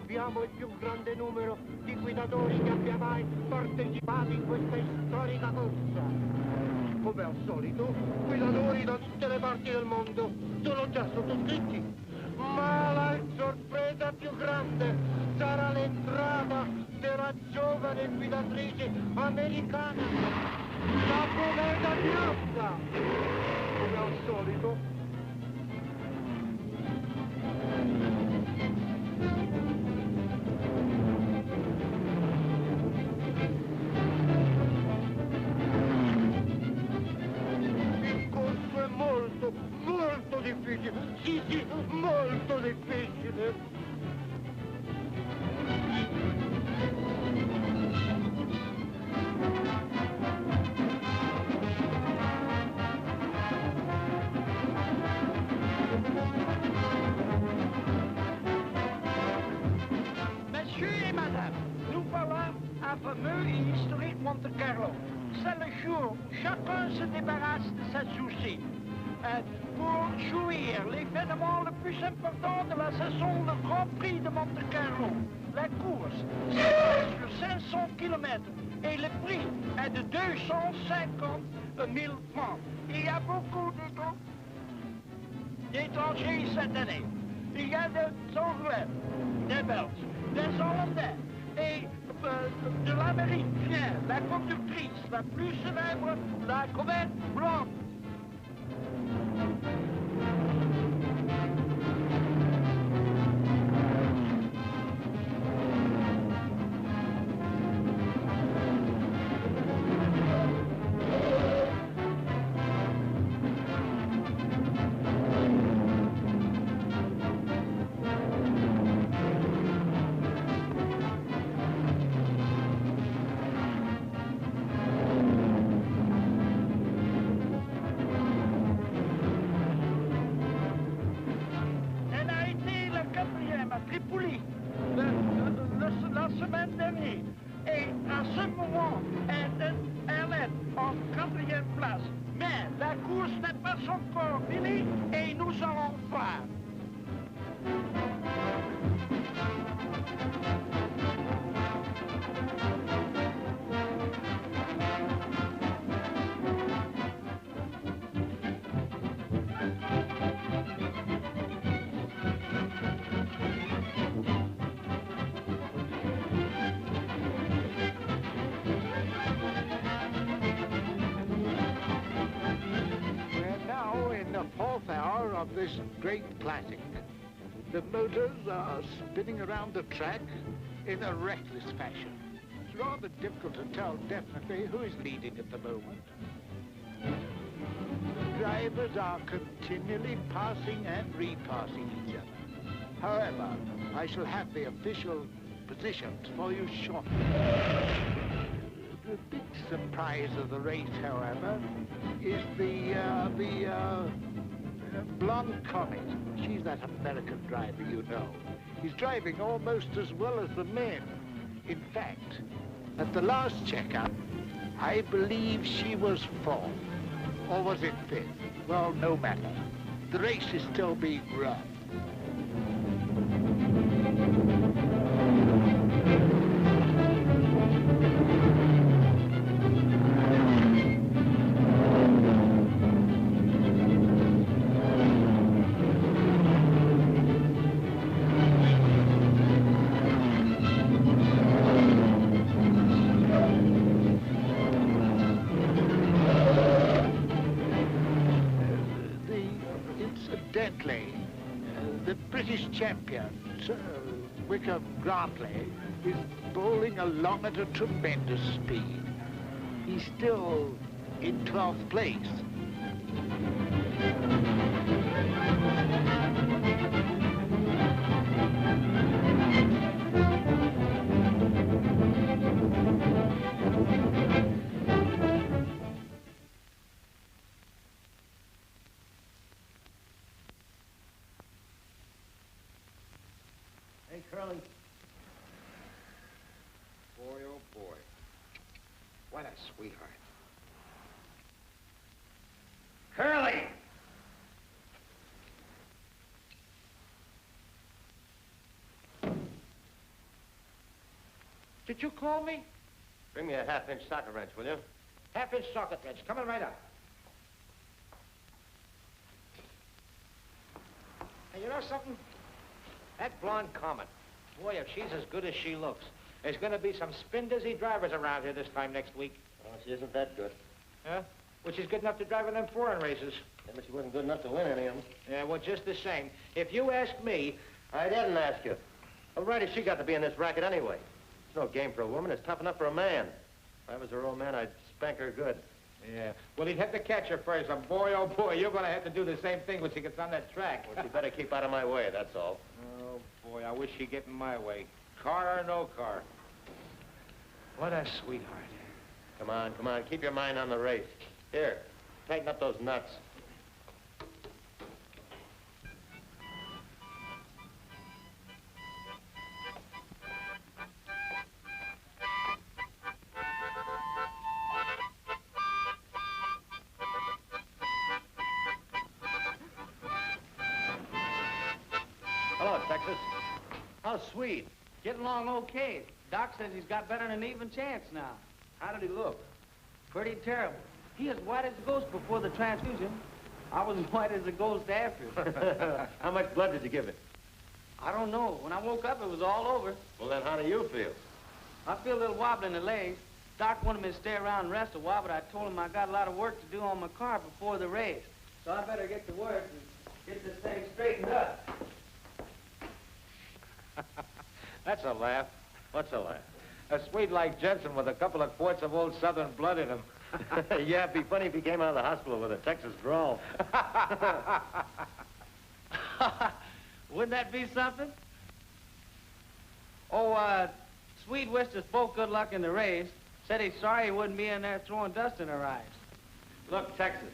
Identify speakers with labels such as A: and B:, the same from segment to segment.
A: abbiamo il più grande numero di guidatori che abbia mai partecipato in questa storica corsa. Come al solito, guidatori da tutte le parti del mondo sono già sottoscritti. Ma la sorpresa più grande sarà l'entrata della giovane guidatrice americana, la Cometa Piazza. Come al solito. Molto difficile, sì, molto difficile.
B: Monsieur et madame, nous voilà à fameux et historique Monte Carlo. C'est le jour où chacun se débarrasse de ses soucis. Pour jouir l'événement le plus important de la saison, le Grand Prix de Monte Carlo. La course s'étend sur 500 km et le prix est de 250 000 francs. Il y a beaucoup d'étrangers cette année. Il y a des Anglais, des Belges, des Hollandais et de l'Amérique vient la conductrice la plus célèbre, la Comet blonde. La semaine dernière. Et à ce moment, elle est en 4e place. Mais la course n'est pas encore finie et nous allons voir.
C: Of this great classic. The motors are spinning around the track in a reckless fashion. It's rather difficult to tell definitely who is leading at the moment. The drivers are continually passing and repassing each other. However, I shall have the official positions for you shortly. The big surprise of the race, however, is the blonde Comet. She's that American driver, you know. He's driving almost as well as the men. In fact, at the last checkup, I believe she was 4th. Or was it 5th? Well, no matter. The race is still being run. The British champion, Sir Wickham Grantley, is bowling along at a tremendous speed. He's still in 12th place.
D: Hey, Curly. Boy, oh boy. What a sweetheart. Curly!
B: Did you call me?
E: Bring me a half-inch socket wrench, will you?
B: Half-inch socket wrench. Coming right up. Hey, you know something? That blonde Comet, boy, if she's as good as she looks, there's going to be some spin-dizzy drivers around here this time next week.
E: Well, she isn't that good.
B: Huh? Well, she's good enough to drive in them foreign races.
E: Yeah, but she wasn't good enough to win any of them.
B: Yeah, well, just the same. If you ask me...
E: I didn't ask you. Well, right, she got to be in this racket anyway. It's no game for a woman. It's tough enough for a man. If I was her old man, I'd spank her good.
B: Yeah. Well, he'd have to catch her first. And boy, oh, boy, you're going to have to do the same thing when she gets on that track.
E: Well, she better keep out of my way, that's all.
B: Oh, boy, I wish she'd get in my way. Car or no car. What a sweetheart.
E: Come on, come on. Keep your mind on the race. Here, tighten up those nuts. Hello, Texas. How's Swede?
F: Getting along okay. Doc says he's got better than an even chance now.
E: How did he look?
F: Pretty terrible. He as white as a ghost before the transfusion. I was as white as a ghost after.
E: How much blood did you give it?
F: I don't know. When I woke up, it was all over.
E: Well, then how do you feel?
F: I feel a little wobbly in the legs. Doc wanted me to stay around and rest a while, but I told him I got a lot of work to do on my car before the race. So I better get to work and get this thing straightened up.
B: That's a laugh. What's a laugh? A Swede like Jensen with a couple of quarts of old Southern blood in him.
E: Yeah, it'd be funny if he came out of the hospital with a Texas drawl.
F: Wouldn't that be something? Oh, Swede wished us both good luck in the race. Said he's sorry he wouldn't be in there throwing dust in our eyes.
E: Look, Texas,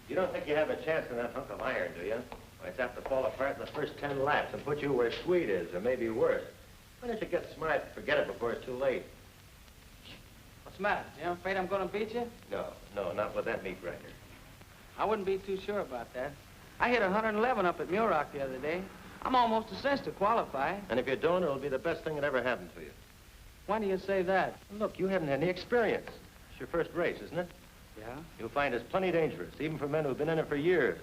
E: you don't think you have a chance in that hunk of iron, do you? Well, it's apt to fall apart in the first 10 laps and put you where Swede is, or maybe worse. Why don't you get smart and forget it before it's too late?
F: What's the matter, Jim? Afraid I'm going to beat you?
E: No, not with that meat record.
F: I wouldn't be too sure about that. I hit 111 up at Muroc the other day. I'm almost a cinch to qualify.
E: And if you don't, it'll be the best thing that ever happened to you.
F: Why do you say that?
E: Look, you haven't had any experience. It's your first race, isn't it?
F: Yeah?
E: You'll find it's plenty dangerous, even for men who've been in it for years.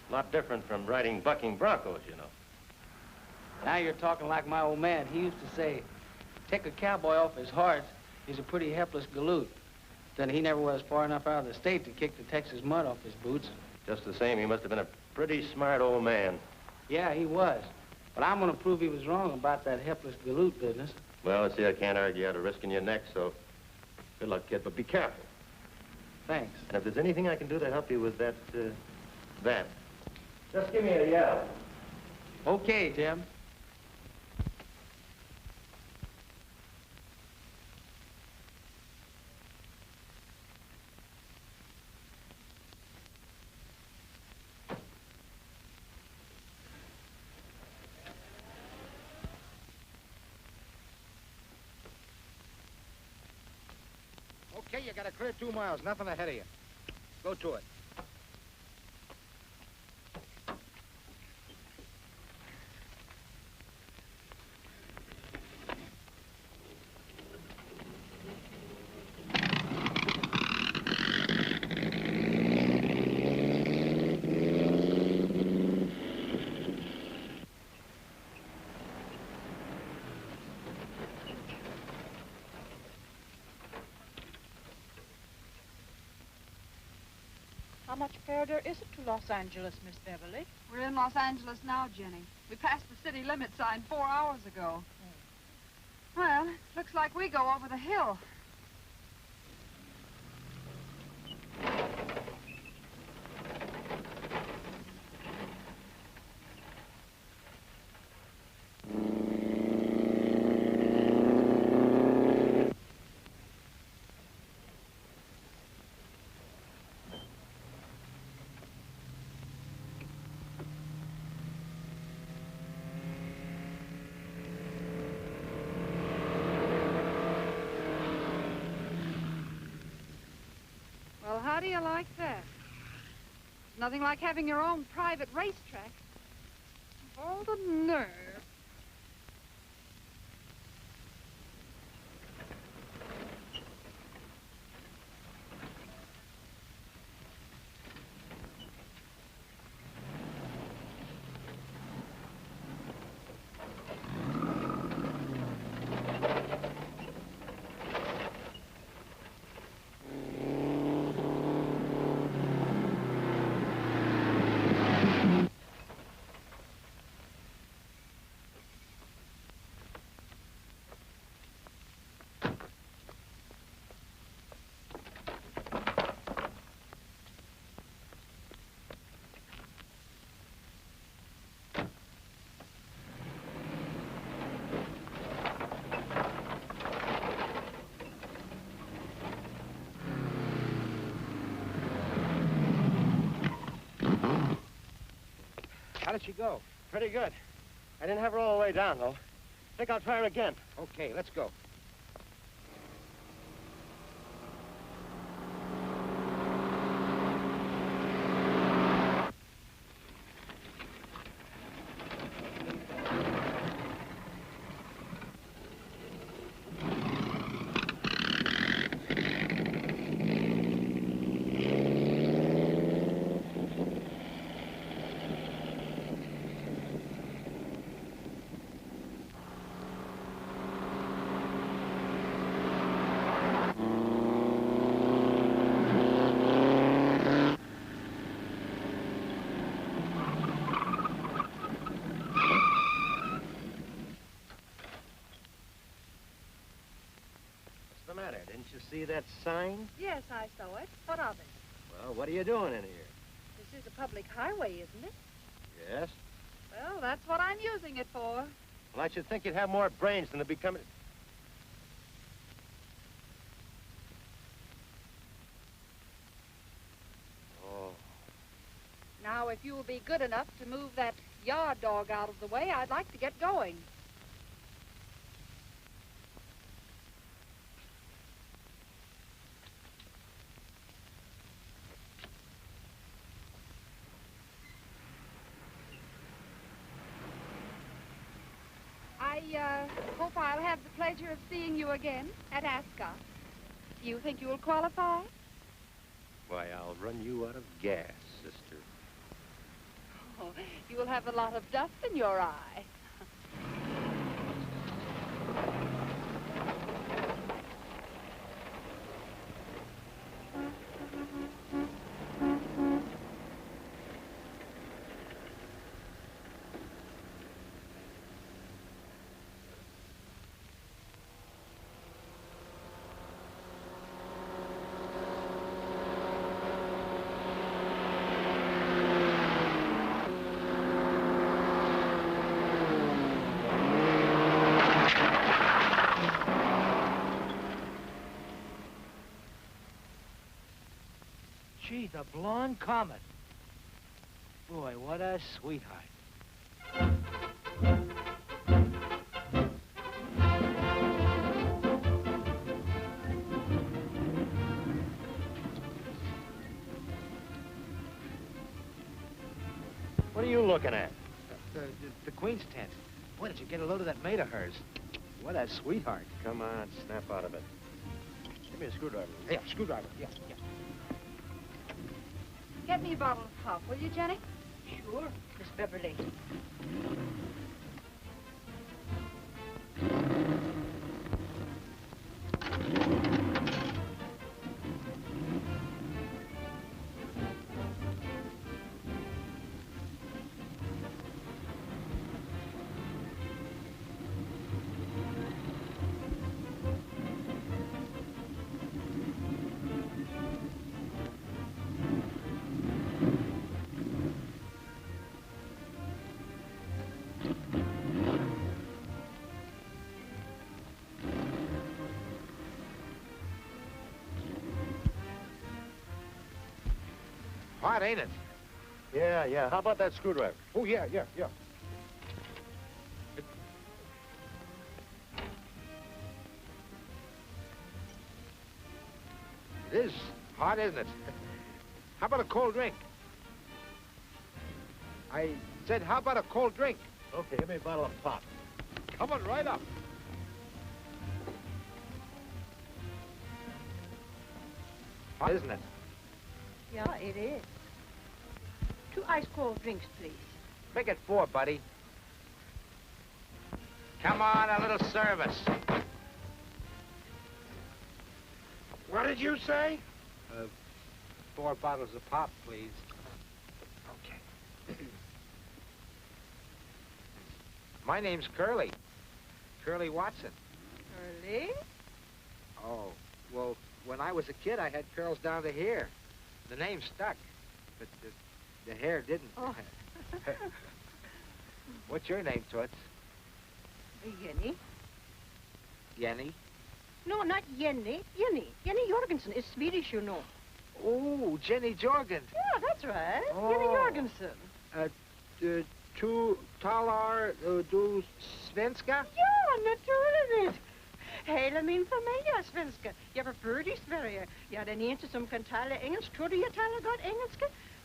E: A lot different from riding bucking broncos, you know.
F: Now you're talking like my old man. He used to say, take a cowboy off his horse, he's a pretty helpless galoot. Then he never was far enough out of the state to kick the Texas mud off his boots.
E: Just the same, he must have been a pretty smart old man.
F: Yeah, he was. But I'm going to prove he was wrong about that helpless galoot business.
E: Well, see, I can't argue out of risking your neck, so good luck, kid, but be careful.
F: Thanks.
E: And if there's anything I can do to help you with that, just give me a yell.
F: Okay, Jim.
D: Okay, you got a clear 2 miles, nothing ahead of you. Go to it.
G: How much further is it to Los Angeles, Miss Beverly?
H: We're in Los Angeles now, Jenny. We passed the city limit sign 4 hours ago. Well, looks like we go over the hill. Well, how do you like that? It's nothing like having your own private racetrack. All the nerve.
D: did she go?
E: Pretty good. I didn't have her all the way down, though. Think I'll try her again.
D: Okay, let's go.
E: What's the matter? Didn't you see that sign?
H: Yes, I saw it. What of it?
E: Well, what are you doing in here?
H: This is a public highway, isn't it?
E: Yes.
H: Well, that's what I'm using it for.
E: Well, I should think you'd have more brains than to be coming... Oh.
H: Now, if you will be good enough to move that yard dog out of the way, I'd like to get going. I hope I'll have the pleasure of seeing you again at Ascot. Do you think you'll qualify?
E: Why, I'll run you out of gas, sister.
H: Oh, you'll have a lot of dust in your eye.
D: Gee, the blonde Comet. Boy, what a sweetheart.
E: What are you looking at?
D: The Queen's tent. Boy, did you get a load of that maid of hers? What a sweetheart.
E: Come on, snap out of it. Give me a screwdriver.
D: Yeah, screwdriver. Yeah.
H: Get me a bottle of pop, will you, Jenny?
G: Sure, Miss Beverly.
D: Hot, ain't it?
E: Yeah. How about that screwdriver?
D: Oh, yeah. It is hot, isn't it? How about a cold drink? I said, how about a cold drink?
E: Okay, give me a bottle of pop.
D: Coming right up. Hot, isn't it?
G: Yeah, it is. 2 ice cold drinks, please.
D: Make it 4, buddy. Come on, a little service.
C: What did you say?
D: 4 bottles of pop, please. Okay. My name's Curly. Curly Watson.
G: Curly?
D: Oh, well, when I was a kid, I had curls down to here. The name stuck, but the hair didn't.
G: Oh.
D: What's your name, Toots?
G: Jenny?
D: Yenny?
G: No, not Jenny. Jenny. Jenny Jorgensen is Swedish, you know.
D: Oh, Jenny Jorgen.
G: Yeah, that's right.
D: Oh.
G: Jenny Jorgensen.
D: Du svenska?
G: Ja, natuurlijk. Hele min familie er svenska. Jeg var født i Sverige. Jeg er den eneste, som kan tale engelsk. Tror du, jeg taler godt engelsk?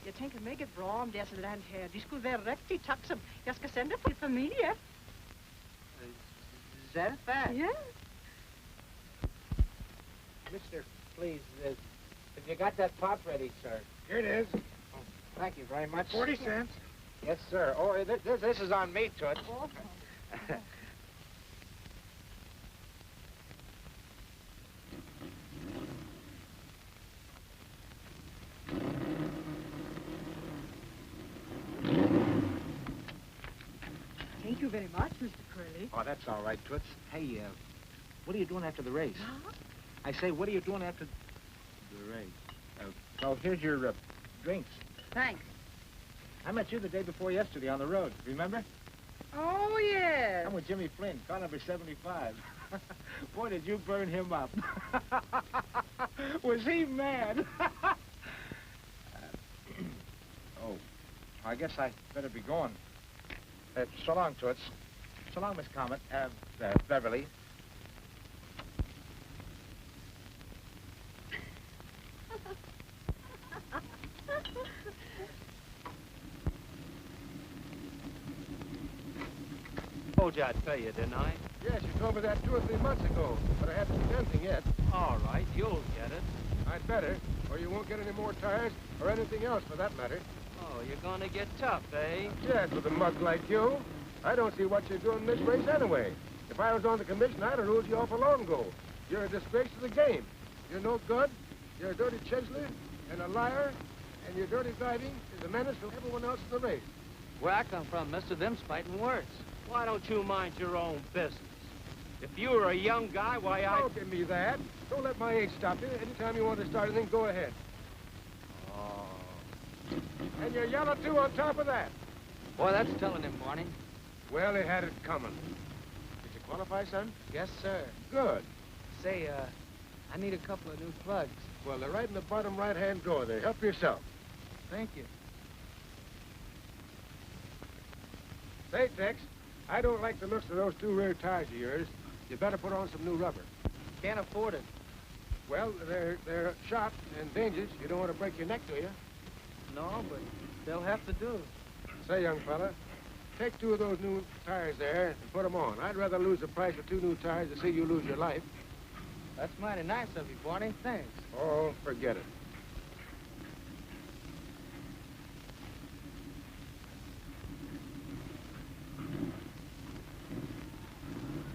G: Jeg tænker meget bra om deres land her. De skulle være rigtig taksom. Jeg skal sende for familie.
D: Zelfa?
G: Ja.
D: Mister, please, have you got that pop ready, sir?
C: Here it is.
D: Oh, thank you very much.
C: 40 cents.
D: Yes, sir. Oh, this is on me, Toots.
G: Thank you very much, Mr. Curly.
D: Oh, that's all right, Toots. Hey, what are you doing after the race?
G: Huh?
D: I say, what are you doing after the race? Well, here's your drinks.
G: Thanks.
D: I met you the day before yesterday on the road. Remember?
G: Oh, yes.
D: I'm with Jimmy Flynn, car number 75. Boy, did you burn him up. Was he mad? Oh, I guess I better be going. So long, Toots. So long, Miss Comet. Beverly.
I: Told you I'd pay you, didn't I?
C: Yes, you told me that 2 or 3 months ago, but I haven't seen anything yet.
I: All right, you'll get it.
C: I'd better, or you won't get any more tires, or anything else for that matter.
I: Oh, you're gonna get tough, eh?
C: Yes, with a mug like you. I don't see what you're doing in this race anyway. If I was on the commission, I'd have ruled you off a long ago. You're a disgrace to the game. You're no good. You're a dirty chiseler and a liar, and your dirty driving is a menace to everyone else in the race.
I: Where I come from, mister, them's fighting words. Why don't you mind your own business? If you were a young guy, why
C: Don't give me that. Don't let my age stop you. Anytime you want to start anything, go ahead.
I: Oh.
C: And you're yellow, too, on top of that.
F: Boy, that's telling him, Barney.
C: Well, he had it coming. Did you qualify, son?
F: Yes, sir.
C: Good.
F: Say, I need a couple of new plugs.
C: Well, they're right in the bottom right-hand drawer there. Help yourself.
F: Thank you.
C: Say, Tex, I don't like the looks of those 2 rear tires of yours. You better put on some new rubber.
F: Can't afford it.
C: Well, they're shot and dangerous. You don't want to break your neck, do you?
F: No, but they'll have to do.
C: Say, young fella, take 2 of those new tires there and put them on. I'd rather lose the price of 2 new tires than see you lose your life.
F: That's mighty nice of you, Barney. Thanks.
C: Oh, forget it.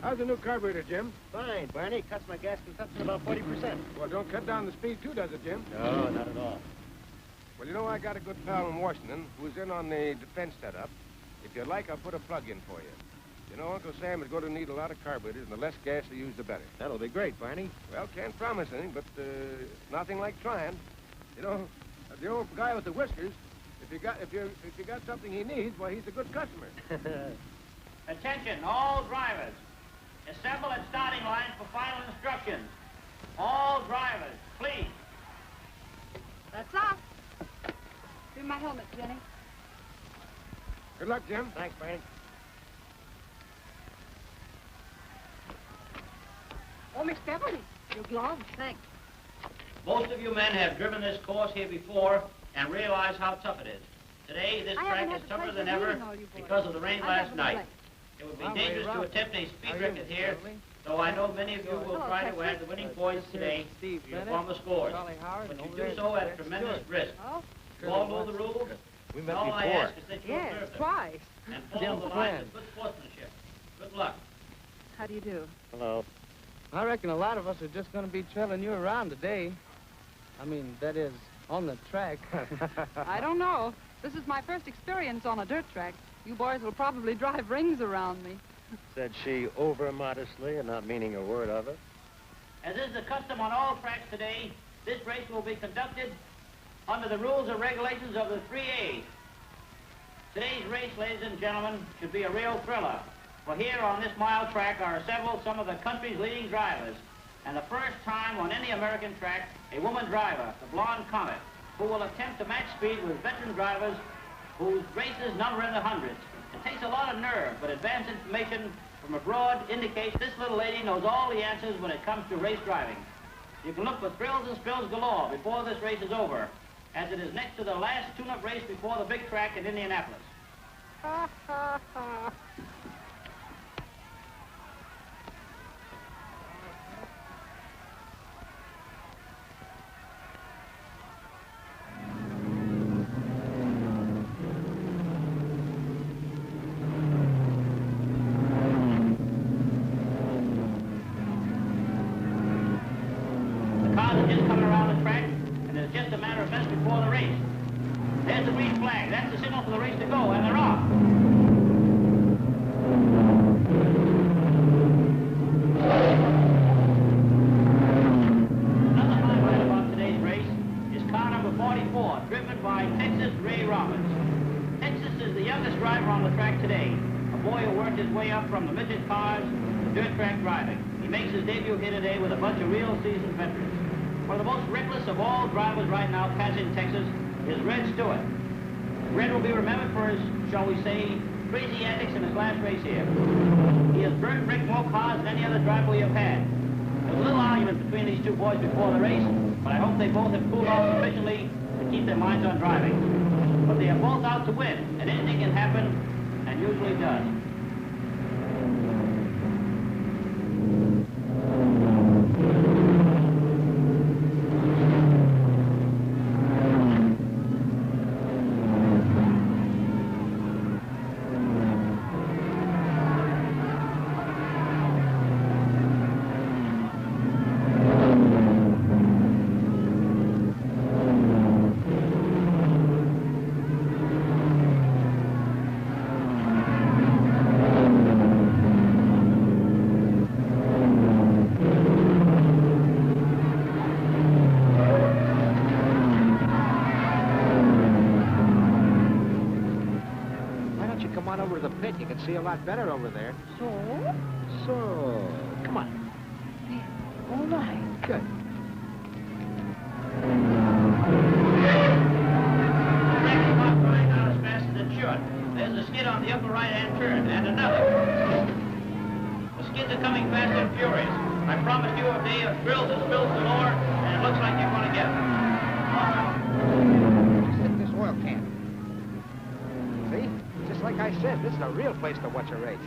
C: How's the new carburetor, Jim?
E: Fine, Barney. Cuts my gas consumption about 40%.
C: Well, don't cut down the speed too, does it, Jim?
E: No, not at all.
C: Well, you know, I got a good pal in Washington who's in on the defense setup. If you'd like, I'll put a plug in for you. You know, Uncle Sam is going to need a lot of carburetors, and the less gas they use, the better.
E: That'll be great, Barney.
C: Well, can't promise anything, but nothing like trying. You know, the old guy with the whiskers, if you got something he needs, why, he's a good customer.
B: Attention, all drivers. Assemble at starting lines for final instructions. All drivers, please.
H: That's off. Do my helmet, Jenny.
C: Good luck, Jim.
E: Thanks, Barney.
G: Oh, Miss Beverly, your gloves.
H: Thanks.
B: Most of you men have driven this course here before and realize how tough it is. Today, this track is tougher than ever because of the rain last night. It would be dangerous to attempt a speed record here, though I know many of you will try to add the winning points today to your former scores. But you do so at tremendous risk. You all know the rules.
E: We met
B: All I
E: before.
B: ask is that you observe
G: Yes,
B: them
G: twice.
B: and follow the lines of good sportsmanship. Good luck.
G: How do you do?
E: Hello.
F: I reckon a lot of us are just going to be trailing you around today. I mean, that is, on the track.
H: I don't know. This is my first experience on a dirt track. You boys will probably drive rings around me.
E: Said she over-modestly and not meaning a word of it.
B: As is the custom on all tracks today, this race will be conducted under the rules and regulations of the 3A's. Today's race, ladies and gentlemen, should be a real thriller. For here on this mile track are assembled some of the country's leading drivers. And the first time on any American track, a woman driver, the blonde Comet, who will attempt to match speed with veteran drivers whose races number in the hundreds.
J: It takes a lot of nerve, but advanced information from abroad indicates this little lady knows all the answers when it comes to race driving. You can look for thrills and spills galore before this race is over, as it is next to the last tune-up race before the big track in Indianapolis. Just a matter of minutes before the race. There's the green flag. That's the signal for the race to go, and they're off. Another highlight about today's race is car number 44, driven by Texas Ray Roberts. Texas is the youngest driver on the track today, a boy who worked his way up from the midget cars to dirt track driving. He makes his debut here today with a bunch of real seasoned veterans. One of the most reckless of all drivers right now passing Texas is Red Stewart. Red will be remembered for his, shall we say, crazy antics in his last race here. He has burnt brick more cars than any other driver we have had. There was a little argument between these two boys before the race, but I hope they both have cooled off sufficiently to keep their minds on driving. But they are both out to win, and anything can happen, and usually does.
D: You can see a lot better over there.
G: So?
D: Come on.
G: Yeah. All right.
D: Good.
J: The track is not going out as fast as it should. There's a skid on the upper right-hand turn, and another. The skids are coming fast and furious. I promised you a day of thrills and spills galore, and it looks like you're going to get them.
D: Just hit this oil can. See? Just like I said, this is a real place to watch a race.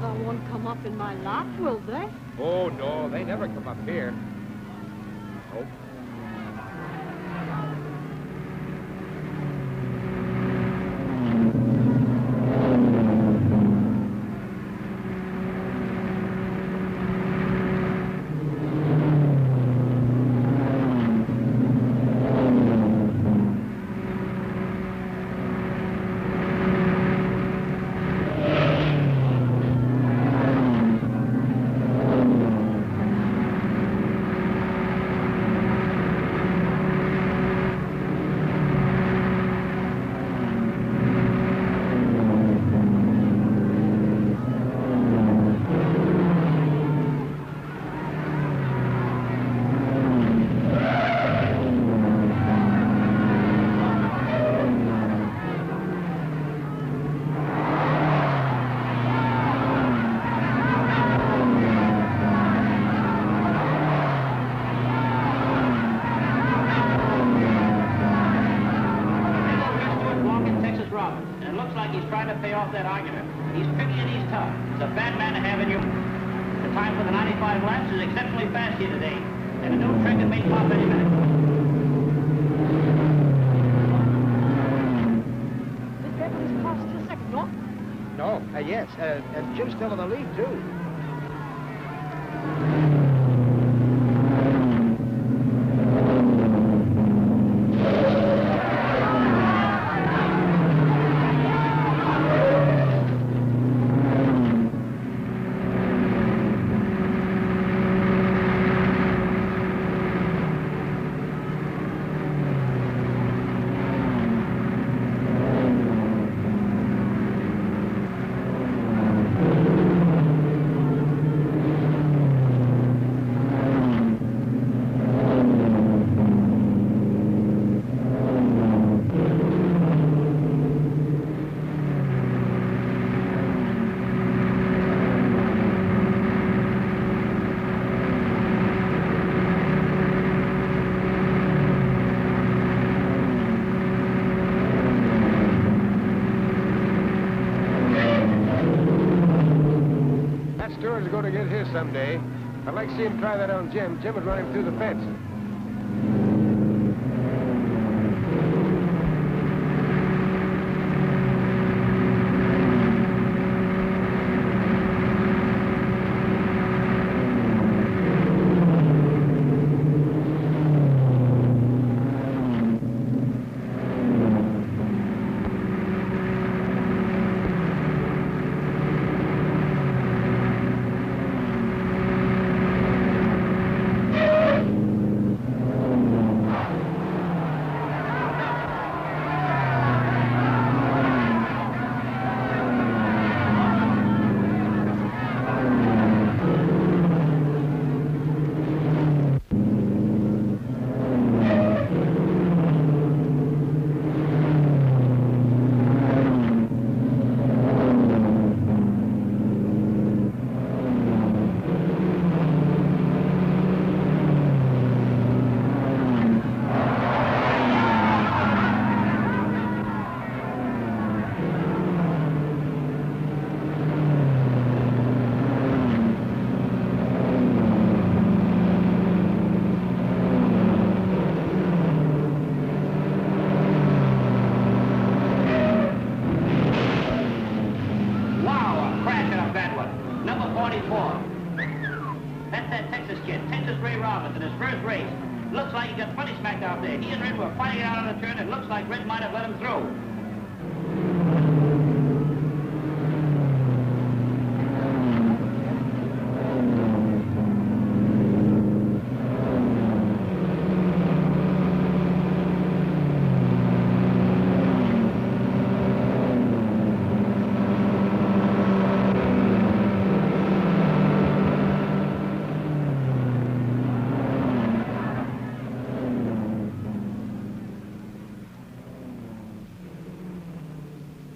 G: They won't come up in my lap, will they?
D: Oh, no, they never come up here. Nope.
J: Pay off that argument. He's tricky and he's tough. He's a bad man to have in you. The time for the 95 laps is exceptionally fast here today, and a new trick can make pop any minute.
G: This Beverly's crossed to the second, no?
D: No, yes, and Jim's still in the lead, too.
K: going to get his someday. I'd like to see him try that on Jim. Jim would run him through the fence.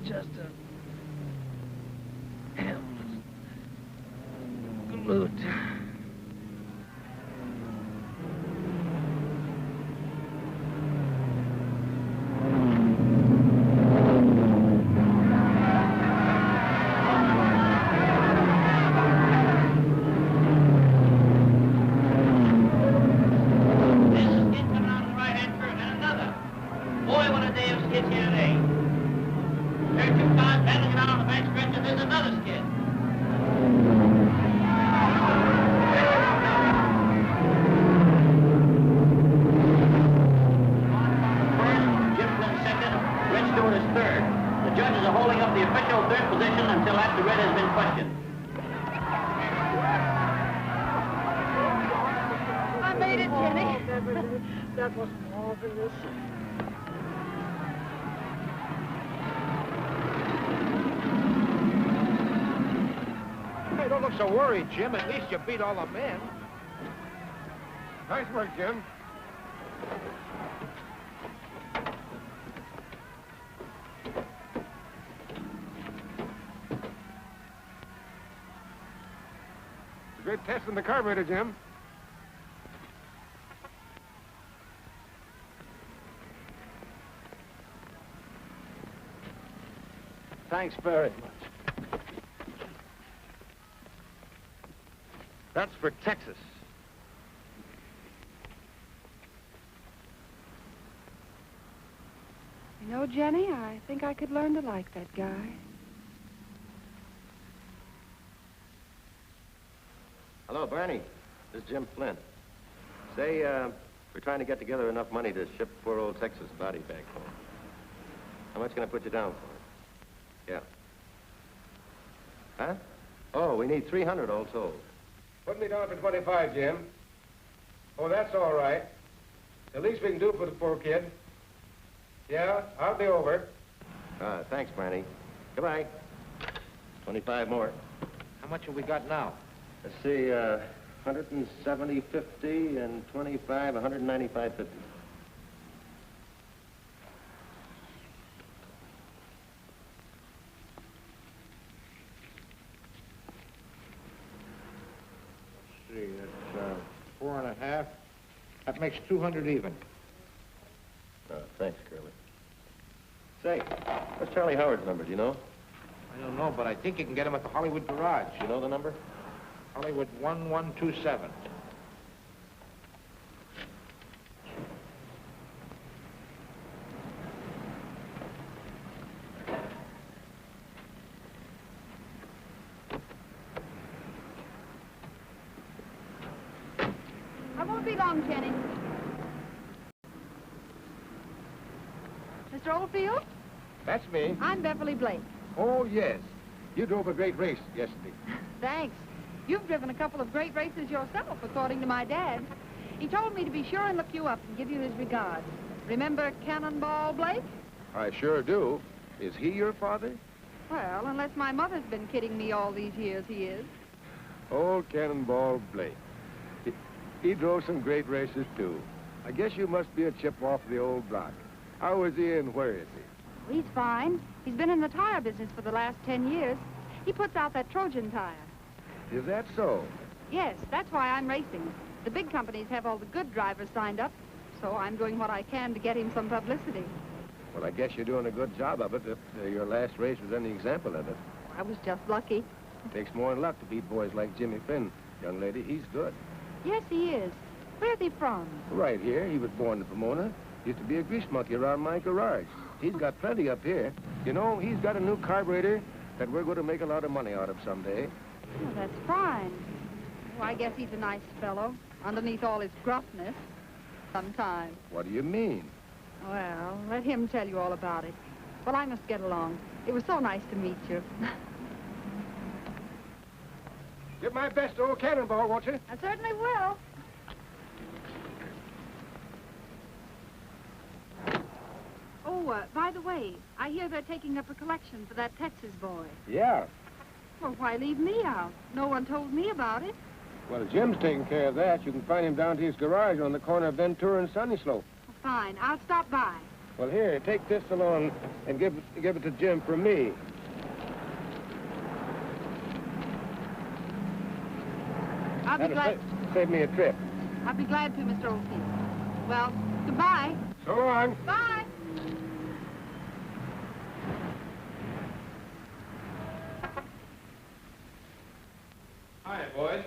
F: Just a helpless galoot.
G: That was marvelous.
C: Hey, don't look so worried, Jim. At least you beat all the men.
K: Nice work, Jim. Good test in the carburetor, Jim.
C: Thanks very much.
E: That's for Texas.
H: You know, Jenny, I think I could learn to like that guy.
E: Hello, Barney. This is Jim Flynn. Say, we're trying to get together enough money to ship poor old Texas body back home. How much can I put you down for? Yeah. Huh? Oh, we need 300 all told.
K: Put me down for 25, Jim. Oh, that's all right. The least we can do for the poor kid. Yeah, I'll be over.
E: Thanks, Barney. Goodbye. 25 more.
C: How much have we got now?
E: Let's see, 170.50 and 25, 195.50.
C: See, that's 4.5. That makes 200 even.
E: Thanks, Curly. Say, what's Charlie Howard's number, do you know?
C: I don't know, but I think you can get him at the Hollywood Garage.
E: Do you know the number?
C: Hollywood 1127.
H: I won't be long, Jenny. Mr. Oldfield?
K: That's me.
H: I'm Beverly Blake.
K: Oh, yes. You drove a great race yesterday.
H: Thanks. You've driven a couple of great races yourself, according to my dad. He told me to be sure and look you up and give you his regards. Remember Cannonball Blake?
K: I sure do. Is he your father?
H: Well, unless my mother's been kidding me all these years, he is.
K: Old Cannonball Blake. He drove some great races, too. I guess you must be a chip off the old block. How is he and where is he?
H: He's fine. He's been in the tire business for the last 10 years. He puts out that Trojan tire.
K: Is that so?
H: Yes, that's why I'm racing. The big companies have all the good drivers signed up, so I'm doing what I can to get him some publicity.
K: Well, I guess you're doing a good job of it if your last race was any example of it.
H: I was just lucky.
K: It takes more than luck to beat boys like Jimmy Finn. Young lady, he's good.
H: Yes, he is. Where's he from?
K: Right here. He was born in Pomona. Used to be a grease monkey around my garage. He's got plenty up here. You know, he's got a new carburetor that we're going to make a lot of money out of someday.
H: Oh, that's fine. Well, I guess he's a nice fellow, underneath all his gruffness. Sometime.
K: What do you mean?
H: Well, let him tell you all about it. Well, I must get along. It was so nice to meet you.
K: Give my best to old Cannonball, won't you?
H: I certainly will. Oh, by the way, I hear they're taking up a collection for that Texas boy.
K: Yeah.
H: Well, why leave me out? No one told me about it.
K: Well, Jim's taking care of that. You can find him down to his garage on the corner of Ventura and Sunny Slope.
H: Fine, I'll stop by.
K: Well, here, take this along and give it to Jim for me.
H: I'll be glad.
K: Save me a trip.
H: I'll be glad to, Mr. Oldfield. Well, goodbye.
K: So long.
H: Bye.
L: Hi, boys.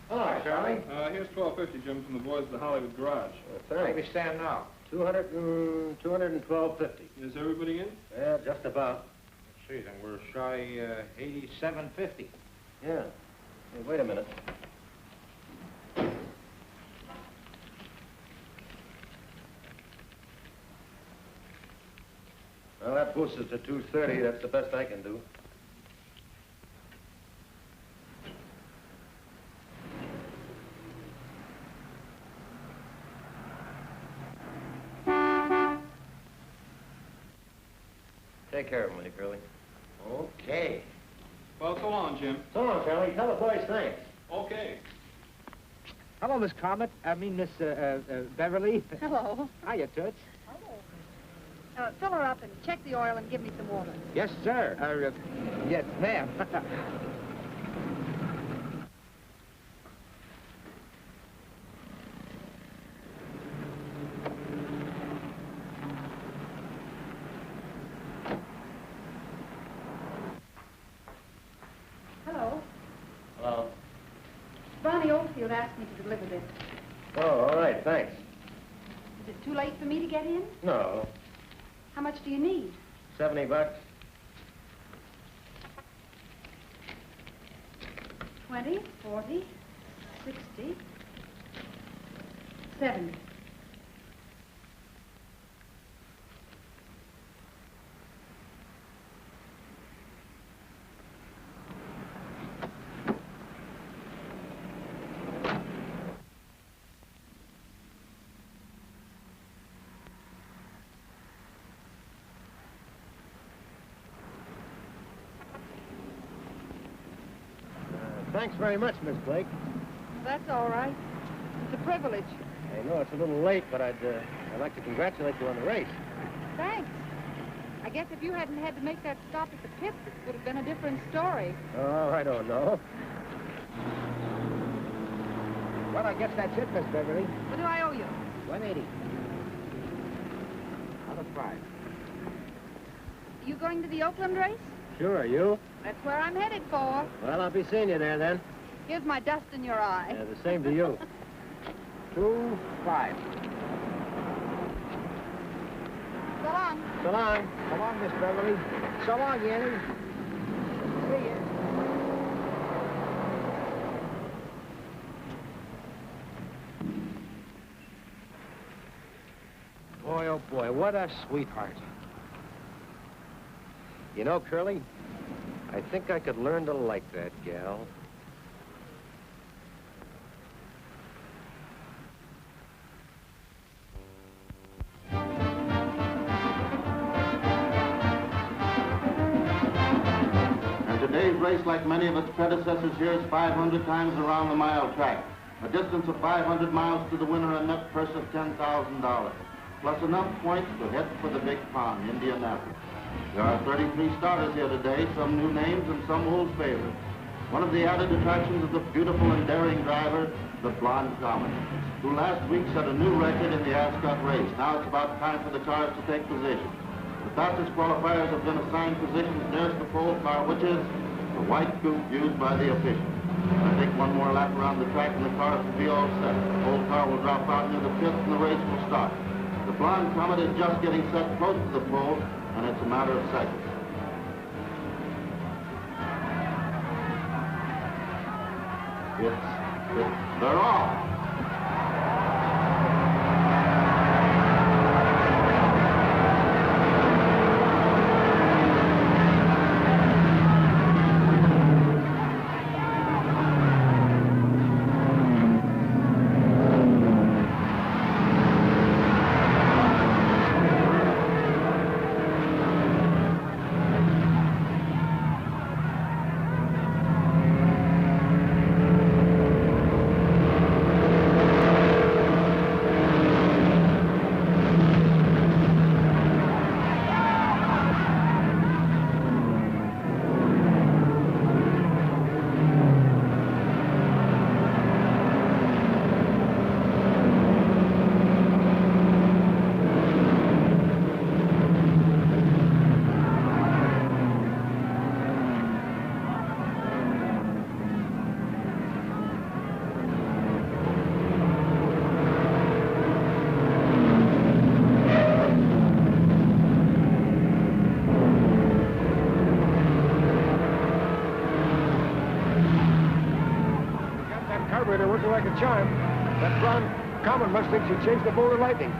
E: Hello, Charlie.
L: Here's $12.50, Jim, from the boys at the Hollywood Garage.
E: Where do we stand now? 212.50.
L: Is everybody in?
E: Yeah, just about.
D: Let's see, then we're shy 87.50.
E: Yeah. Hey, wait a minute. Well, that boosts us to 230. That's the best I can do. Take care of him, will you, Curly? Okay.
L: Well, so long, Jim.
E: So long, Charlie. Tell the boys thanks.
L: Okay.
D: Hello, Miss Comet. Miss Beverly.
H: Hello.
D: Hiya, Toots.
H: Fill her up and check the oil and give me some water.
D: Yes, sir. Yes, ma'am.
H: Hello.
E: Hello.
H: Bonnie Oldfield asked me to deliver this.
E: Oh, all right, thanks.
H: Is it too late for me to get in?
E: No.
H: How much do you need?
E: $70.
H: 20, 40, 60, 70.
E: Thanks very much, Miss Blake.
H: That's all right. It's a privilege.
E: I know it's a little late, but I'd like to congratulate you on the race.
H: Thanks. I guess if you hadn't had to make that stop at the pits, it would have been a different story.
E: Oh, I don't know.
D: Well, I guess that's it, Miss Beverly.
H: What do I owe you?
D: 180. Out of 5.
H: You going to the Oakland race?
E: Sure, you?
H: That's where I'm headed for.
E: Well, I'll be seeing you there then.
H: Here's my dust in your eye.
E: Yeah, the same to you. 2-5.
H: So long.
E: So long.
D: So long, Miss Beverly. So long, Yanny. See ya.
E: Boy, oh boy, what a sweetheart. You know, Curly, I think I could learn to like that gal.
M: And today's race, like many of its predecessors here, is 500 times around the mile track. A distance of 500 miles to the winner, a net purse of $10,000. Plus enough points to head for the big pond, Indianapolis. There are 33 starters here today, some new names and some old favorites. One of the added attractions is the beautiful and daring driver, the blonde Comet, who last week set a new record in the Ascot race. Now it's about time for the cars to take position. The fastest qualifiers have been assigned positions nearest the pole car, which is the white coupe used by the officials. I think one more lap around the track and the cars will be all set. The pole car will drop out near the pits and the race will start. The blonde Comet is just getting set close to the pole, and it's a matter of seconds. They're off.
K: Carburetor working like a charm. That blonde Comet must think she changed the bolt of lightning.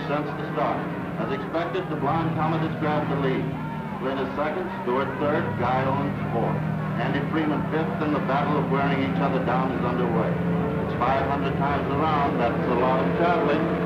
M: Since the start. As expected, the blonde Comet has grabbed the lead. Flynn is second, Stewart third, Guy Owens fourth. Andy Freeman fifth, and the battle of wearing each other down is underway. It's 500 times around, that's a lot of traveling.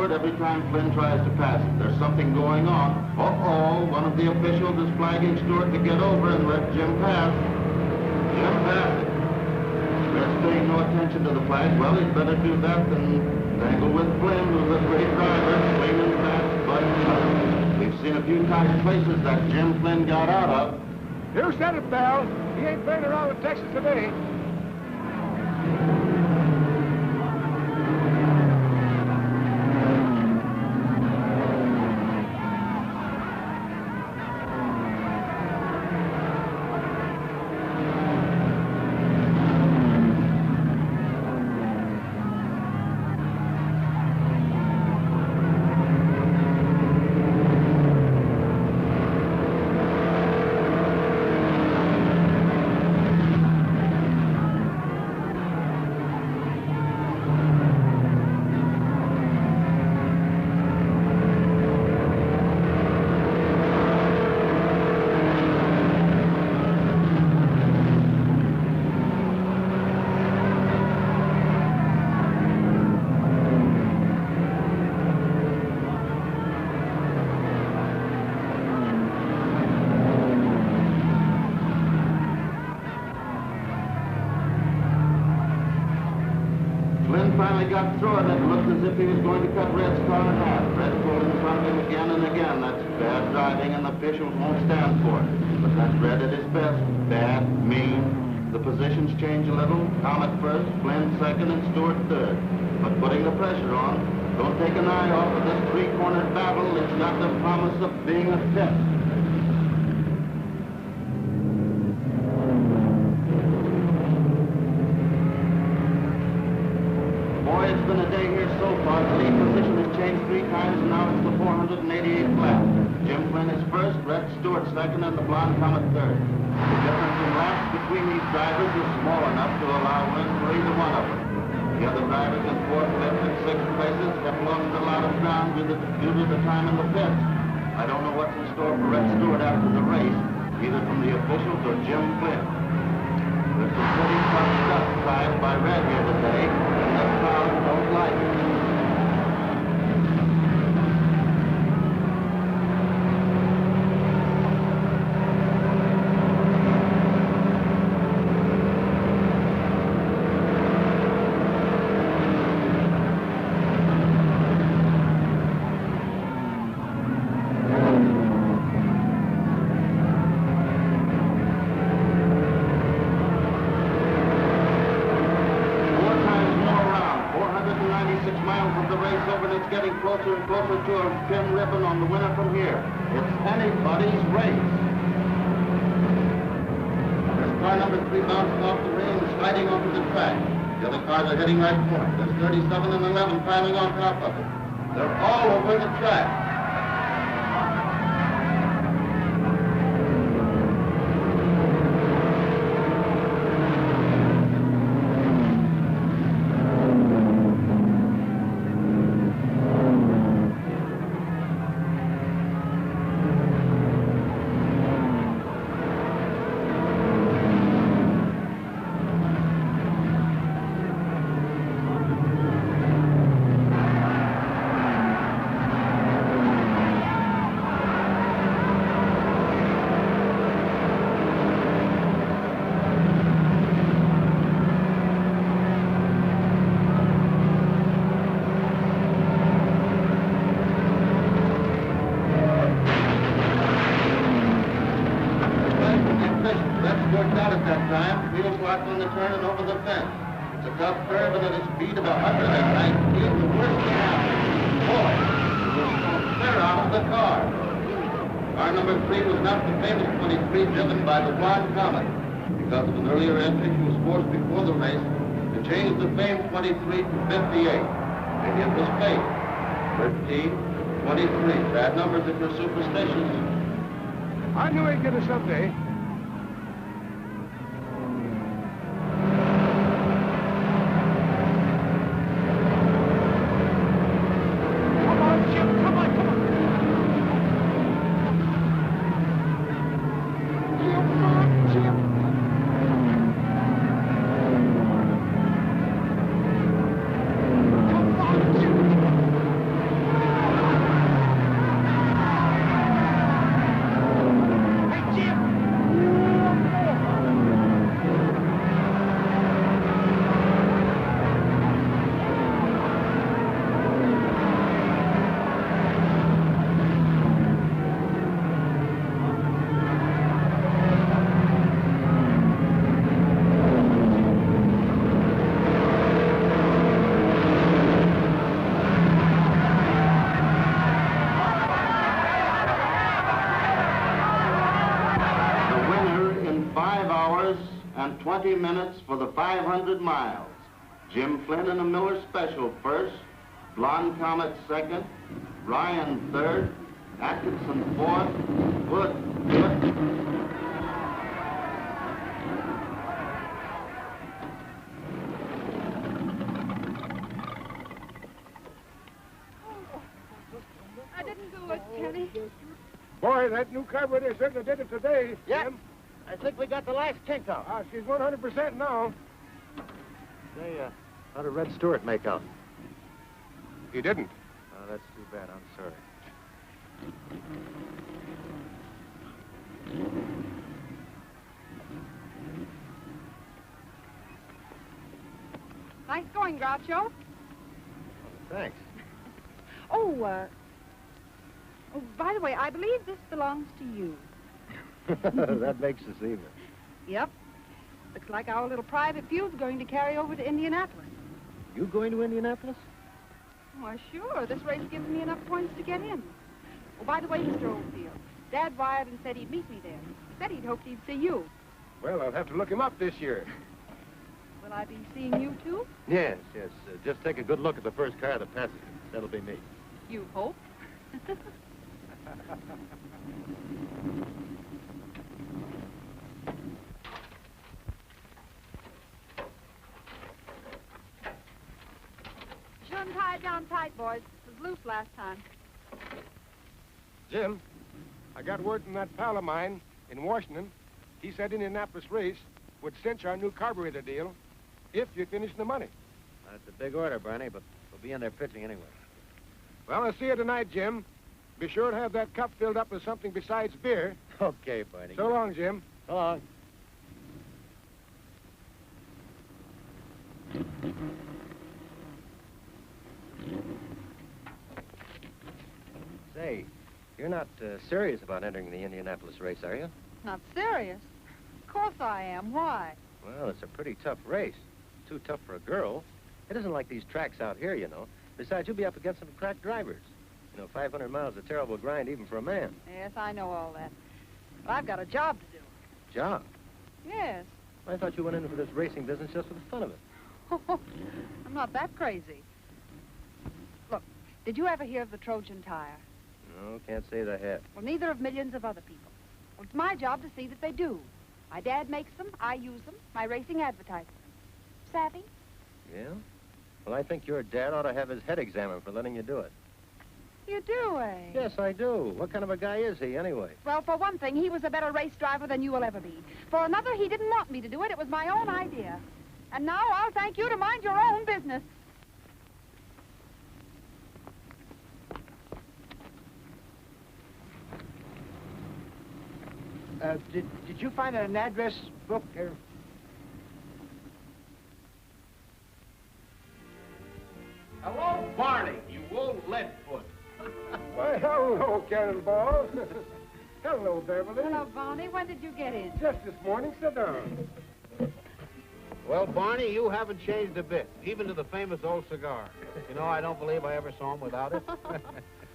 M: Every time Flynn tries to pass it, there's something going on. Uh-oh, one of the officials is flagging Stewart to get over and let Jim pass. Jim passed it. Red's paying no attention to the flag. Well, he'd better do that than tangle with Flynn, who's a great driver, swinging fast, but we've seen a few tight places that Jim Flynn got out of.
K: You said it, pal. He ain't playing around with Texas today.
M: finally got through it, it looked as if he was going to cut Red's car in half. Red pulled in front of him again and again. That's bad driving, and the officials won't stand for it. But that's Red at his best. Bad, mean. The positions change a little. Comet first, Flynn second, and Stewart third. But putting the pressure on, don't take an eye off of this three-cornered battle. It's got the promise of being a pit. Boy, it's been a day here so far. The lead position has changed 3 times, and now it's the 488th lap. Jim Flynn is first, Red Stewart second, and the Blonde Comet third. The difference in laps between these drivers is small enough to allow win for either one of them. The other drivers in 4th, 5th, and 6th places have lost a lot of ground due to the time in the pits. I don't know what's in store for Red Stewart after the race, either from the officials or Jim Flynn. There's some pretty tough stuff tried by Red here today, and the crowd don't like it. Closer and closer to a pin ribbon on the winner from here. It's anybody's race. There's car number 3 bouncing off the rail and sliding onto the track. The other cars are heading right for it. There's 37 and 11 piling on top of it. They're all over the track. On the turn and over the fence. It's a tough curve and at a speed of 119, the worst can happen. Boy, it was clear out of the car. Car number 3 was not the famous 23 driven by the Blonde Comet. Because of an earlier entry, she was forced before the race to change the famed 23 to 58. Maybe it was fate. 13, 23. Bad numbers if you're superstitious.
K: I knew he'd get us someday.
M: And 20 minutes for the 500 miles. Jim Flynn in a Miller Special first, Blonde Comet second, Ryan third, Atkinson fourth, Wood fifth.
H: I didn't do it, Kenny.
K: Boy, that new carburetor certainly did it today,
D: Yeah.
K: Jim.
D: I think we got the last kink out.
K: She's 100% now.
E: Say, how did Red Stewart make out?
K: He didn't.
E: Oh, that's too bad. I'm sorry.
H: Nice going, Groucho.
E: Thanks.
H: Oh, by the way, I believe this belongs to you.
E: That makes us even.
H: Yep. Looks like our little private field's going to carry over to Indianapolis.
E: You going to Indianapolis?
H: Why, sure. This race gives me enough points to get in. Oh, by the way, Mr. Oldfield, Dad wired and said he'd meet me there. He said he'd hoped he'd see you.
K: Well, I'll have to look him up this year.
H: Will I be seeing you, too?
E: Yes. Just take a good look at the first car that passes you. That'll be me.
H: You hope? Shouldn't tie it down tight, boys. It was loose last time.
K: Jim, I got word from that pal of mine in Washington. He said Indianapolis race would cinch our new carburetor deal if you finish the money.
E: That's a big order, Barney, but we'll be in there pitching anyway.
K: Well, I'll see you tonight, Jim. Be sure to have that cup filled up with something besides beer.
E: Okay, Barney.
K: So long, Jim.
E: So long. Say, you're not serious about entering the Indianapolis race, are you?
H: Not serious? Of course I am. Why?
E: Well, it's a pretty tough race. Too tough for a girl. It isn't like these tracks out here, you know. Besides, you'll be up against some crack drivers. You know, 500 miles is a terrible grind even for a man.
H: Yes, I know all that. But I've got a job to do.
E: Job?
H: Yes.
E: I thought you went into this racing business just for the fun of it.
H: I'm not that crazy. Look, did you ever hear of the Trojan tire?
E: No, can't say that I have.
H: Well, neither have millions of other people. Well, it's my job to see that they do. My dad makes them, I use them, my racing advertises them. Savvy?
E: Yeah? Well, I think your dad ought to have his head examined for letting you do it.
H: You do, eh?
E: Yes, I do. What kind of a guy is he, anyway?
H: Well, for one thing, he was a better race driver than you will ever be. For another, he didn't want me to do it. It was my own idea. And now I'll thank you to mind your own business.
D: Did you find an address book there?
L: Hello, Barney, you old leadfoot.
K: Why, hello, Cannonball. Hello, Beverly.
H: Hello, Barney. When did you get in?
K: Just this morning. Sit down.
D: Well, Barney, you haven't changed a bit, even to the famous old cigar. You know, I don't believe I ever saw him without it.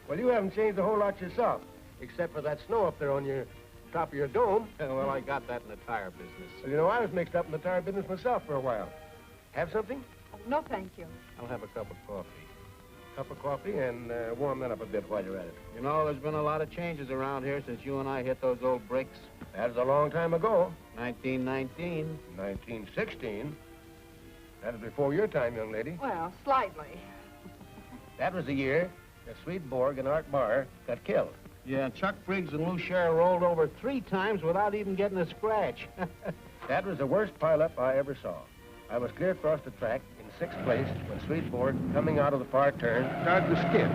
K: Well, you haven't changed a whole lot yourself, except for that snow up there on your top of your dome.
D: Well, I got that in the tire business.
K: Well, you know, I was mixed up in the tire business myself for a while. Have something?
H: Oh, no, thank you.
D: I'll have a cup of coffee.
K: Cup of coffee and warm that up a bit while you're at it.
D: You know, there's been a lot of changes around here since you and I hit those old bricks.
K: That was a long time ago.
D: 1919.
K: 1916. That was before your time, young lady.
H: Well, slightly.
K: That was the year that Swedenborg and Art Barr got killed.
D: Yeah, Chuck Briggs and Lou Sherrill rolled over 3 times without even getting a scratch.
K: That was the worst pileup I ever saw. I was clear across the track in 6th place when Swedenborg, coming out of the far turn, started to skid.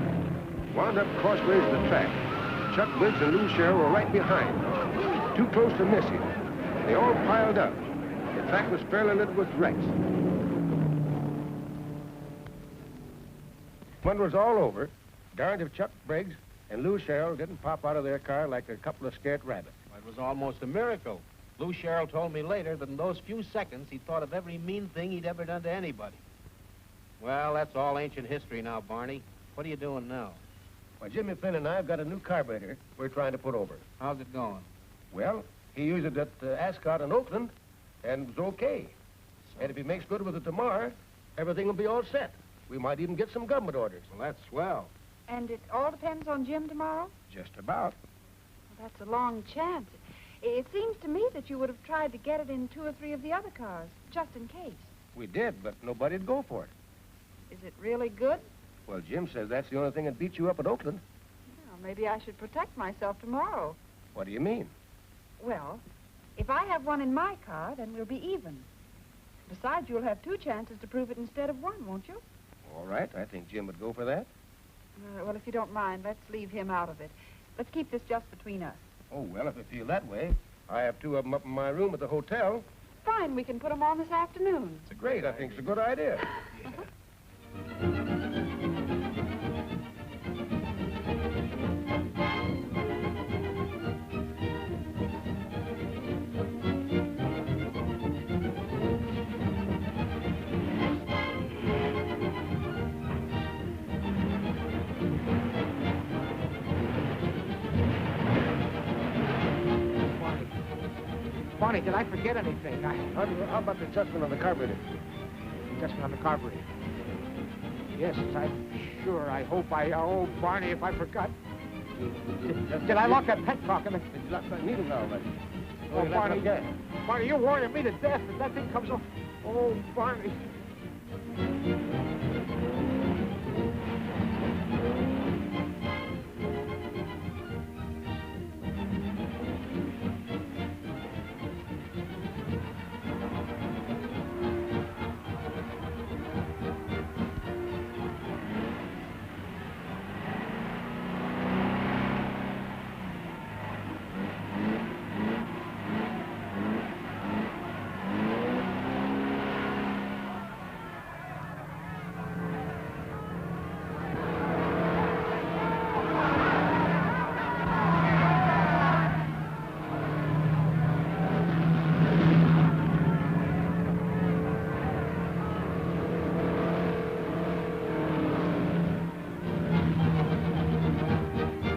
K: Wound up crossways of the track. Chuck Briggs and Lou Sherrill were right behind. Too close to miss him. They all piled up. The track was fairly littered with wrecks. When it was all over, darned if Chuck Briggs and Lou Sherrill didn't pop out of their car like a couple of scared rabbits.
D: It was almost a miracle. Lou Sherrill told me later that in those few seconds he thought of every mean thing he'd ever done to anybody. Well, that's all ancient history now, Barney. What are you doing now?
K: Well, Jimmy Flynn and I have got a new carburetor we're trying to put over.
D: How's it going?
K: Well, he used it at Ascot in Oakland, and it was okay. And if he makes good with it tomorrow, everything will be all set. We might even get some government orders.
D: Well, that's swell.
H: And it all depends on Jim tomorrow?
K: Just about.
H: Well, that's a long chance. It seems to me that you would have tried to get it in 2 or 3 of the other cars, just in case.
K: We did, but nobody'd go for it.
H: Is it really good?
K: Well, Jim says that's the only thing that beats you up at Oakland.
H: Well, maybe I should protect myself tomorrow.
K: What do you mean?
H: Well, if I have one in my car, then we'll be even. Besides, you'll have 2 chances to prove it instead of 1, won't you?
K: All right, I think Jim would go for that.
H: Well, if you don't mind, let's leave him out of it. Let's keep this just between us.
K: Oh, well, if you feel that way. I have 2 of them up in my room at the hotel.
H: Fine, we can put them on this afternoon.
K: It's great. I think it's a good idea.
D: Yeah.
B: Barney, did I forget anything?
K: How about the adjustment on the carburetor?
B: Adjustment on the carburetor. Yes, I'm sure. I hope I... Oh, Barney, if I forgot. Did I lock that petcock in the...
K: It's locked that needle valve, right?
B: Oh, Barney, Barney, you're worrying me to death if that thing comes off. Oh, Barney.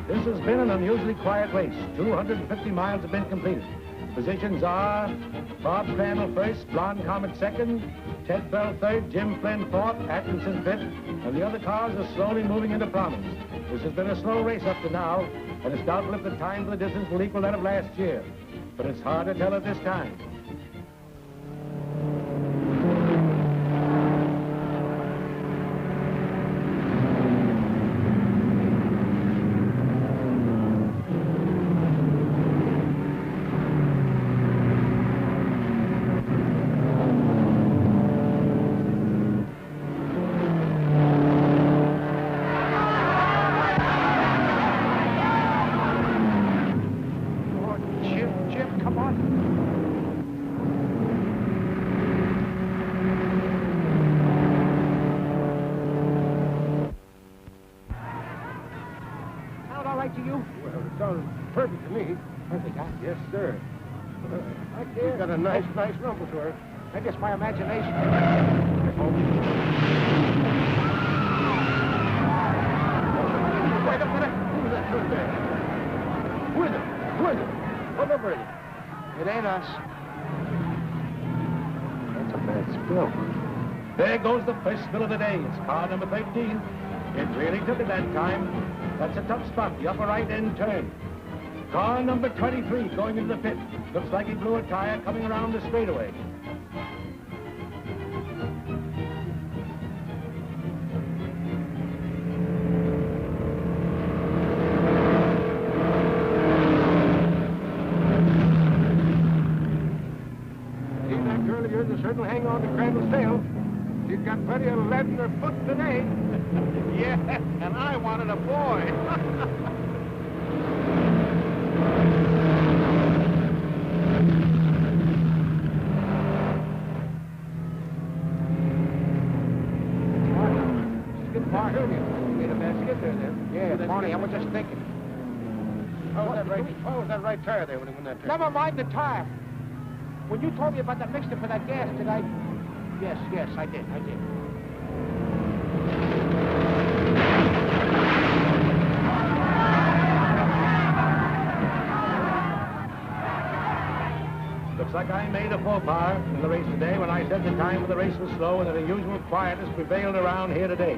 N: This has been an unusually quiet race. 250 miles have been completed. Positions are Bob Crandall first, Blonde Comet second, Ted Bell third, Jim Flynn fourth, Atkinson fifth, and the other cars are slowly moving into prominence. This has been a slow race up to now, and it's doubtful if the time for the distance will equal that of last year. But it's hard to tell at this time.
K: Perfect to me.
B: Perfect, huh?
K: Yes, sir.
B: I guess.
K: Got a nice rumble to her.
B: I guess my imagination.
K: Wait a minute. Who's that truck there? Who is it? Who is it? What number is it?
B: It ain't us.
K: That's a bad spill.
N: There goes the first spill of the day. It's car number 13. It really took it that time. That's a tough spot, the upper right-end turn. Car number 23 going into the pit. Looks like he blew a tire coming around the straightaway.
K: See that girl of yours will certainly hang on to Crandall's tail. She's got plenty of lead in her foot today.
L: Yeah, and I wanted a boy.
K: Made a bad skid there, then.
B: Yeah, Barney, I was just thinking.
K: How was that right tire there when he went that turn?
B: Never mind the tire. When you told me about that mixture for that gas, did I... Yes, I did.
N: Looks like I made a faux pas in the race today when I said the time of the race was slow and that unusual quietness prevailed around here today.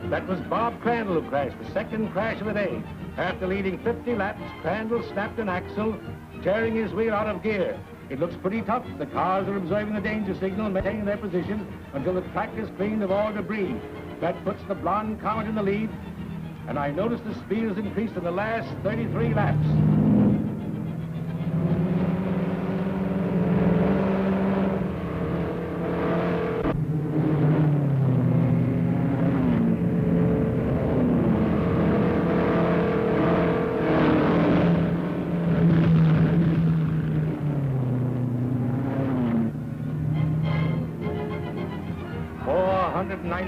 N: That was Bob Crandall who crashed, the second crash of the day. After leading 50 laps, Crandall snapped an axle, tearing his wheel out of gear. It looks pretty tough. The cars are observing the danger signal and maintaining their position until the track is cleaned of all debris. That puts the Blonde Comet in the lead, and I noticed the speed has increased in the last 33 laps.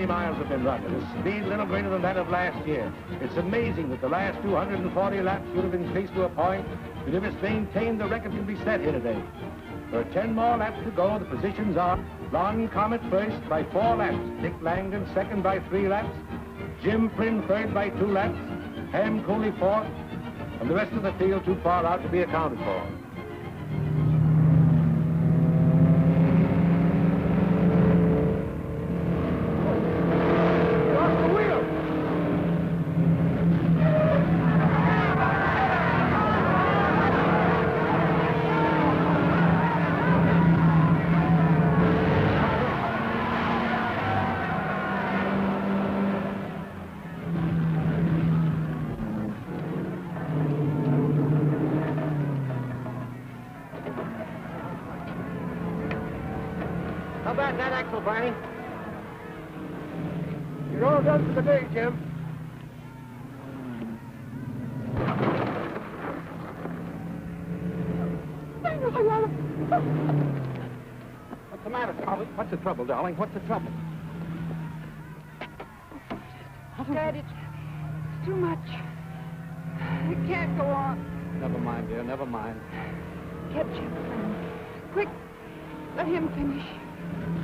N: Miles have been run at a speed a little greater than that of last year. It's amazing that the last 240 laps would have increased to a point that if it's maintained, the record can be set here today. There are 10 more laps to go. The positions are Blonde Comet first by 4 laps, Dick Langdon second by 3 laps, Jim Flynn third by 2 laps, Ham Cooley fourth, and the rest of the field too far out to be accounted for.
D: that in that axle, Barney.
K: You're all done for the day, Jim.
N: What's the matter, Charlie? What's the trouble, darling? What's the trouble?
H: Dad, it's too much. We can't go on.
N: Never mind, dear, never mind.
H: Get Jim, friend. Quick, let him finish.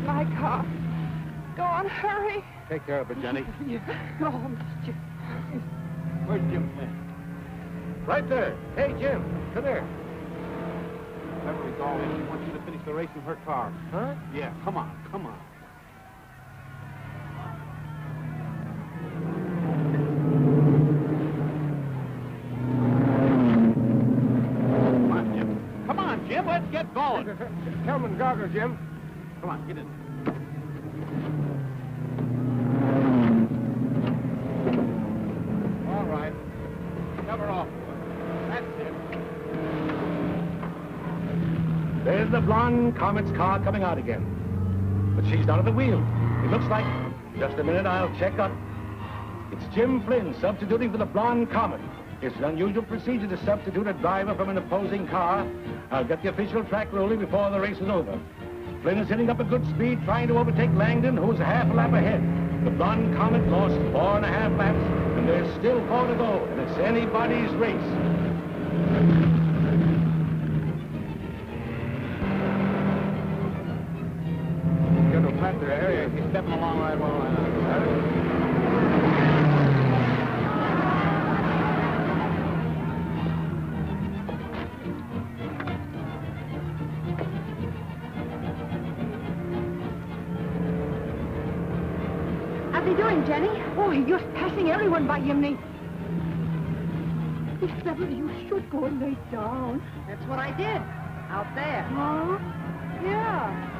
H: My car. Go on, hurry.
N: Take care of it, Jenny.
H: Go on, Jim.
N: Where's Jim Flynn?
K: Right there. Hey, Jim, come here.
N: Beverly's all in. She wants you to finish the race in her car.
K: Huh?
N: Yeah, come on, come on. Come on, Jim. Come on, Jim, let's get going.
K: Helmet and goggles, Jim.
N: Come on, get in. All right. Cover off. That's it. There's the blonde Comet's car coming out again. But she's not at the wheel. It looks like... Just a minute, I'll check up. It's Jim Flynn substituting for the blonde Comet. It's an unusual procedure to substitute a driver from an opposing car. I'll get the official track rolling before the race is over. Flynn is hitting up a good speed, trying to overtake Langdon, who's a half a lap ahead. The blonde Comet lost 4.5 laps, and there's still 4 to go, and it's anybody's race.
K: Got no flat there, Harry. He's stepping along right well.
H: How's he doing, Jenny? Oh, he's just passing everyone by Yimney. Miss Beverly, you should go and lay down.
G: That's what I did. Out there.
H: Huh? Yeah.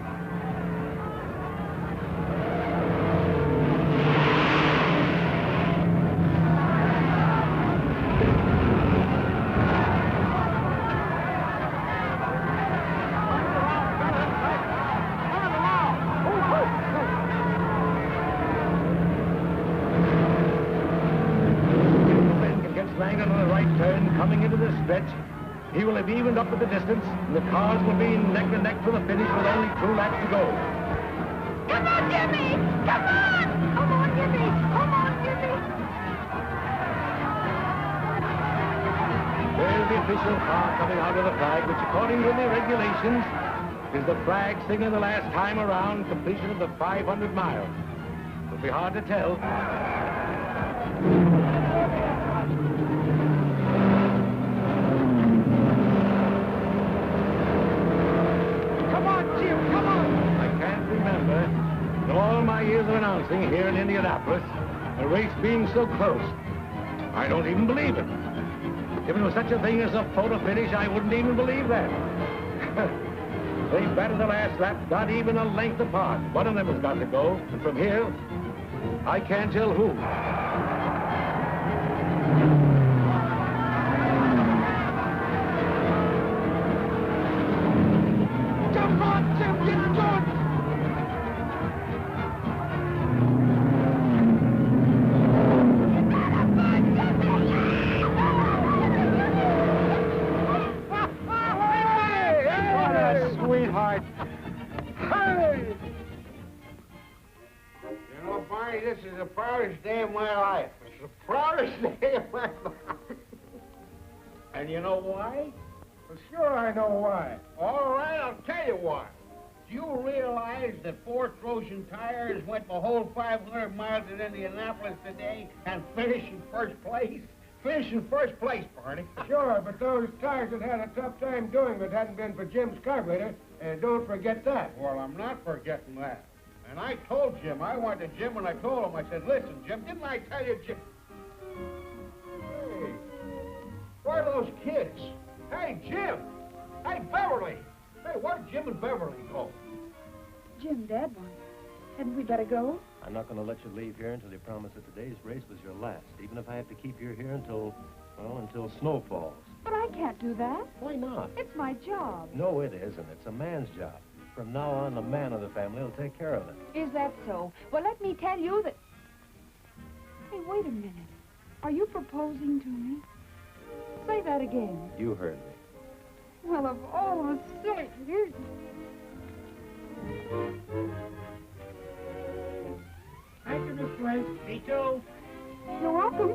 N: Langdon on the right turn, coming into the stretch. He will have evened up with the distance, and the cars will be neck to neck for the finish with only 2 laps to go.
H: Come on, Jimmy! Come on! Come on, Jimmy! Come on, Jimmy!
N: There's the official car coming out of the flag, which according to the regulations is the flag signal the last time around completion of the 500 miles. It'll be hard to tell. In all my years of announcing here in Indianapolis, a race being so close, I don't even believe it. If it was such a thing as a photo finish, I wouldn't even believe that. They batted the last lap, not even a length apart. One of them has got to go, and from here, I can't tell who. Come on, Jim, get going!
K: Sweetheart. Hey! You know, Barney, this is the proudest day of my life. It's the proudest day of my life. And you know why? Well, sure I know why. All right, I'll tell you why. Do you realize that 4 Trojan tires went the whole 500 miles in Indianapolis today and finished in first place? Finished in first place, Barney. Sure, but those tires had had a tough time doing it hadn't been for Jim's carburetor. And don't forget that. Well, I'm not forgetting that. And I told Jim, I went to Jim and I told him, I said, listen, Jim, didn't I tell you, Jim? Hey, where are those kids? Hey, Jim! Hey, Beverly! Hey, where'd Jim and Beverly go?
H: Jim, Dad wants. Hadn't we better go?
E: I'm not going to let you leave here until you promise that today's race was your last, even if I have to keep you here until, well, until snow falls.
H: But I can't do that.
E: Why not?
H: It's my job.
E: No, it isn't. It's a man's job.
K: From now on, the man of the family will take care of it.
H: Is that so? Well, let me tell you that... Hey, wait a minute. Are you proposing to me? Say that again.
K: You heard me.
H: Well, of all the silly...
B: Thank you, Miss Grace. Me too.
H: You're welcome.